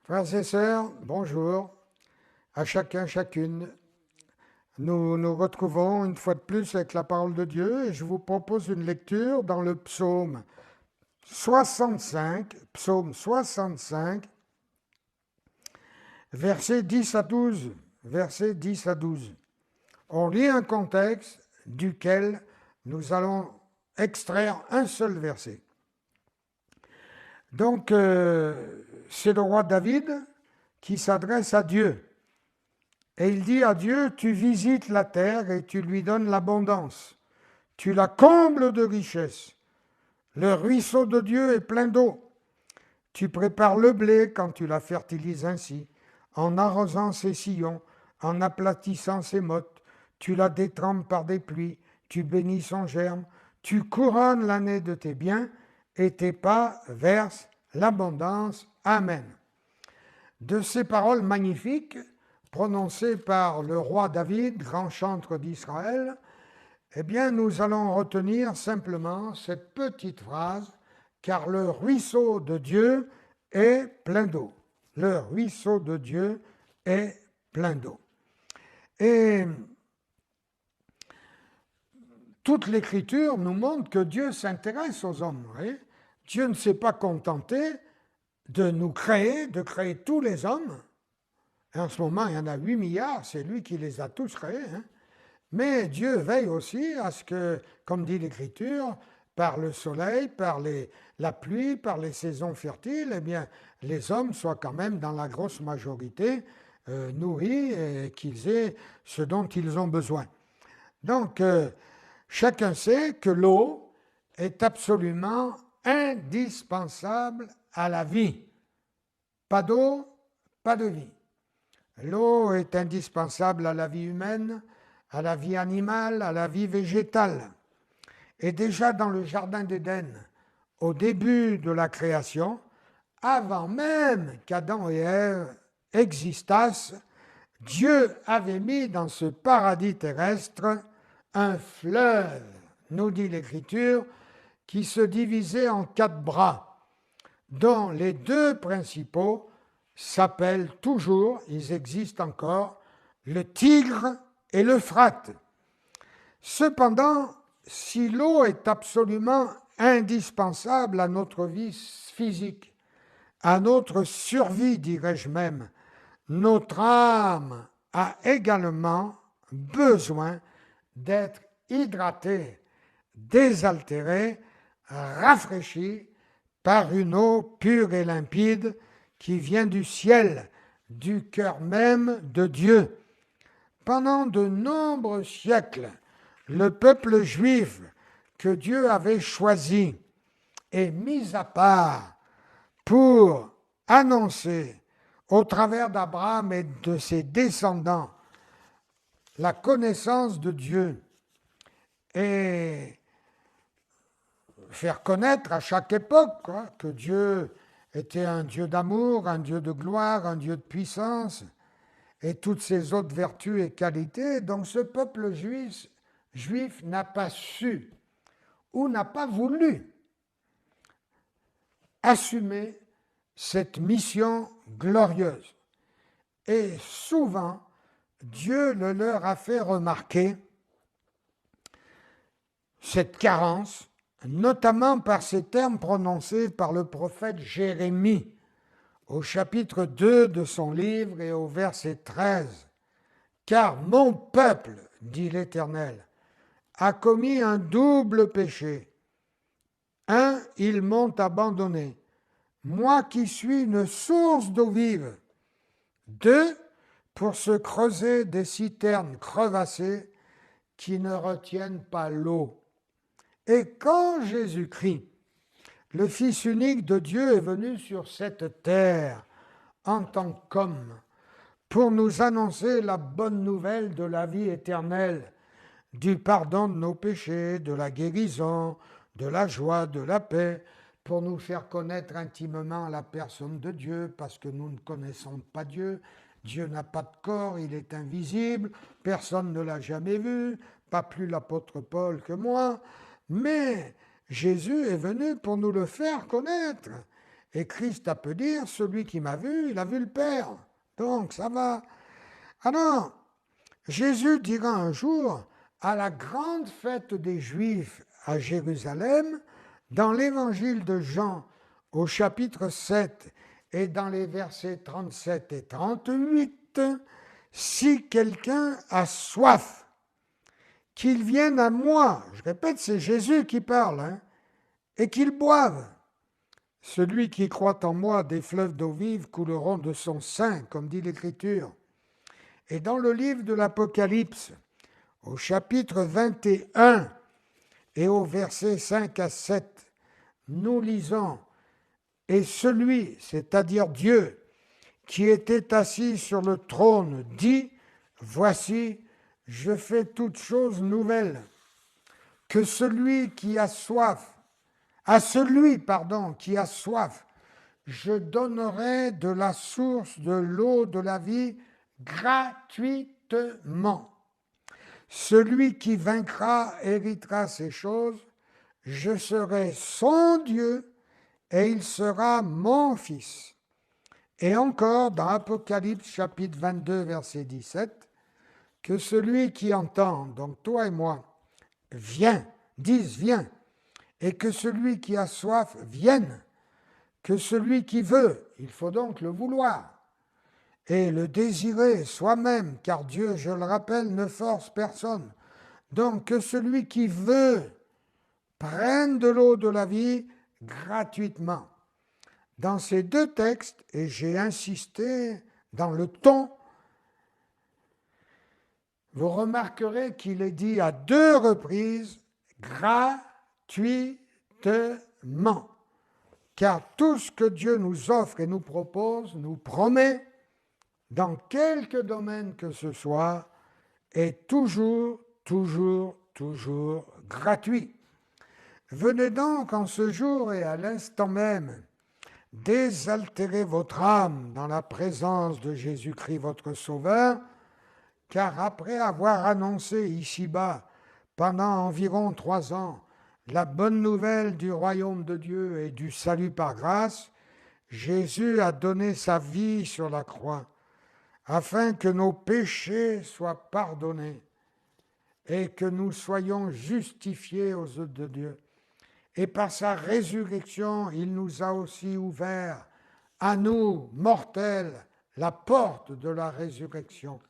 Frères et sœurs, bonjour à chacun, chacune. Nous nous retrouvons une fois de plus avec la parole de Dieu et je vous propose une lecture dans le psaume 65, versets 10 à 12. Versets 10 à 12. On lit un contexte duquel nous allons extraire un seul verset. Donc, c'est le roi David qui s'adresse à Dieu. Et il dit à Dieu, tu visites la terre et tu lui donnes l'abondance. Tu la combles de richesses. Le ruisseau de Dieu est plein d'eau. Tu prépares le blé quand tu la fertilises ainsi, en arrosant ses sillons, en aplatissant ses mottes. Tu la détrempes par des pluies, tu bénis son germe. Tu couronnes l'année de tes biens et tes pas versent l'abondance. Amen. De ces paroles magnifiques, prononcées par le roi David, grand chantre d'Israël, eh bien, nous allons retenir simplement cette petite phrase, car le ruisseau de Dieu est plein d'eau. Le ruisseau de Dieu est plein d'eau. Et toute l'Écriture nous montre que Dieu s'intéresse aux hommes. Oui. Dieu ne s'est pas contenté de nous créer, de créer tous les hommes. Et en ce moment, il y en a 8 milliards, c'est lui qui les a tous créés. Mais Dieu veille aussi à ce que, comme dit l'Écriture, par le soleil, par la pluie, par les saisons fertiles, eh bien, les hommes soient quand même dans la grosse majorité nourris et qu'ils aient ce dont ils ont besoin. Donc, chacun sait que l'eau est absolument indispensable à la vie. Pas d'eau, pas de vie. L'eau est indispensable à la vie humaine, à la vie animale, à la vie végétale. Et déjà dans le jardin d'Éden, au début de la création, avant même qu'Adam et Ève existassent, Dieu avait mis dans ce paradis terrestre un fleuve, nous dit l'Écriture, qui se divisait en 4 bras, dont les 2 principaux s'appellent toujours, ils existent encore, le Tigre et l'Euphrate. Cependant, si l'eau est absolument indispensable à notre vie physique, à notre survie, dirais-je même, notre âme a également besoin d'être hydratée, désaltérée, rafraîchie par une eau pure et limpide qui vient du ciel, du cœur même de Dieu. Pendant de nombreux siècles, le peuple juif que Dieu avait choisi et mis à part pour annoncer au travers d'Abraham et de ses descendants la connaissance de Dieu et faire connaître à chaque époque que Dieu était un Dieu d'amour, un Dieu de gloire, un Dieu de puissance et toutes ces autres vertus et qualités. Donc ce peuple juif n'a pas su ou n'a pas voulu assumer cette mission glorieuse. Et souvent, Dieu le leur a fait remarquer cette carence, notamment par ces termes prononcés par le prophète Jérémie au chapitre 2 de son livre et au verset 13. « Car mon peuple, dit l'Éternel, a commis un double péché. Un, ils m'ont abandonné, moi qui suis une source d'eau vive. Deux, pour se creuser des citernes crevassées qui ne retiennent pas l'eau. Et quand Jésus-Christ, le Fils unique de Dieu, est venu sur cette terre en tant qu'homme pour nous annoncer la bonne nouvelle de la vie éternelle, du pardon de nos péchés, de la guérison, de la joie, de la paix, pour nous faire connaître intimement la personne de Dieu, parce que nous ne connaissons pas Dieu. Dieu n'a pas de corps, il est invisible, personne ne l'a jamais vu, pas plus l'apôtre Paul que moi, mais Jésus est venu pour nous le faire connaître. Et Christ a pu dire, celui qui m'a vu, il a vu le Père. Donc ça va. Alors, Jésus dira un jour, à la grande fête des Juifs à Jérusalem, dans l'évangile de Jean au chapitre 7 et dans les versets 37 et 38, si quelqu'un a soif, qu'il vienne à moi, je répète, c'est Jésus qui parle, et qu'il boive. Celui qui croit en moi, des fleuves d'eau vive couleront de son sein, comme dit l'Écriture. Et dans le livre de l'Apocalypse, au chapitre 21 et au verset 5 à 7, nous lisons « Et celui, c'est-à-dire Dieu, qui était assis sur le trône, dit, voici, je fais toutes choses nouvelles. Que celui qui a soif, à celui, qui a soif, je donnerai de la source de l'eau de la vie gratuitement. Celui qui vaincra héritera ces choses, je serai son Dieu et il sera mon fils. » Et encore dans Apocalypse chapitre 22 verset 17, que celui qui entend, donc toi et moi, dise viens, et que celui qui a soif vienne, que celui qui veut, il faut donc le vouloir, et le désirer soi-même, car Dieu, je le rappelle, ne force personne. Donc que celui qui veut prenne de l'eau de la vie gratuitement. Dans ces deux textes, et j'ai insisté dans le ton, vous remarquerez qu'il est dit à 2 reprises gratuitement. Car tout ce que Dieu nous offre et nous propose, nous promet, dans quelque domaine que ce soit, est toujours gratuit. Venez donc en ce jour et à l'instant même désaltérer votre âme dans la présence de Jésus-Christ votre Sauveur, car après avoir annoncé ici-bas pendant environ 3 ans la bonne nouvelle du royaume de Dieu et du salut par grâce, Jésus a donné sa vie sur la croix afin que nos péchés soient pardonnés et que nous soyons justifiés aux yeux de Dieu. Et par sa résurrection, il nous a aussi ouvert à nous, mortels, la porte de la résurrection.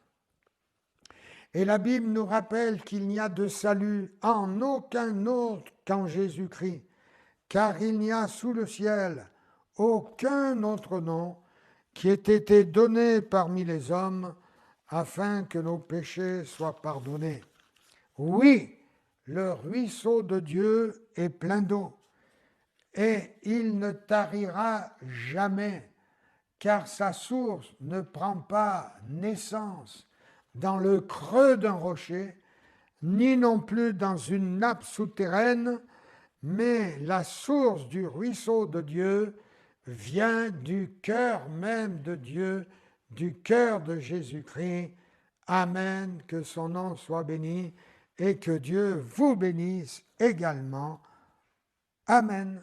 Et la Bible nous rappelle qu'il n'y a de salut en aucun autre qu'en Jésus-Christ, car il n'y a sous le ciel aucun autre nom qui ait été donné parmi les hommes afin que nos péchés soient pardonnés. Oui, le ruisseau de Dieu est plein d'eau, et il ne tarira jamais, car sa source ne prend pas naissance dans le creux d'un rocher, ni non plus dans une nappe souterraine, mais la source du ruisseau de Dieu vient du cœur même de Dieu, du cœur de Jésus-Christ. Amen, que son nom soit béni et que Dieu vous bénisse également. Amen.